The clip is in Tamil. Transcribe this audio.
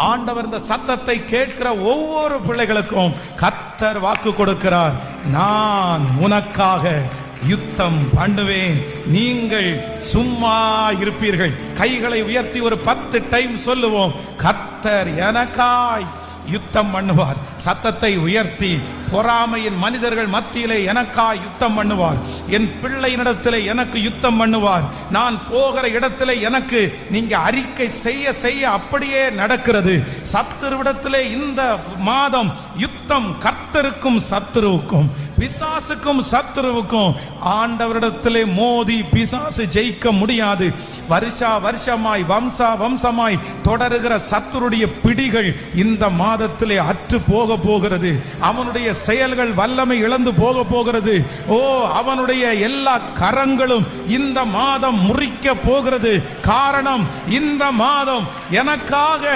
ஆண்டவர் இந்த சத்தத்தை கேட்கிற ஒவ்வொரு பிள்ளைகளுக்கும் கர்த்தர் வாக்கு கொடுக்கிறார். நான் உனக்காக யுத்தம் பண்ணுவேன், நீங்கள் சும்மா இருப்பீர்கள். கைகளை உயர்த்தி ஒரு 10 டைம் சொல்லுவோம். கர்த்தர் எனக்காய் யுத்தம் பண்ணுவார். சத்தத்தை உயர்த்தி பொறாமையின் மனிதர்கள் மத்தியிலே எனக்காய் யுத்தம் பண்ணுவார். என் பிள்ளையினிடத்திலே எனக்கு யுத்தம் பண்ணுவார். நான் போகிற இடத்திலே எனக்கு நீங்க அறிக்கை செய்ய செய்ய அப்படியே நடக்கிறது. சத்துருவிடத்திலே இந்த மாதம் யுத்தம், கர்த்தருக்கும் சத்துருவுக்கும், பிசாசுக்கும் சத்துருவுக்கும். ஆண்டவரிடத்திலே மோதி பிசாசு ஜெயிக்க முடியாது. வருஷா வருஷமாய் வம்சா வம்சமாய் தொடருகிற சத்துருடைய பிடிகள் இந்த மாதத்திலே அற்று போக போகிறது. அவனுடைய செயல்கள் வல்லமை இழந்து போக போகிறது. ஓ, அவனுடைய எல்லா கரங்களும் இந்த மாதம் முறிக்க போகிறது. காரணம், இந்த மாதம் எனக்காக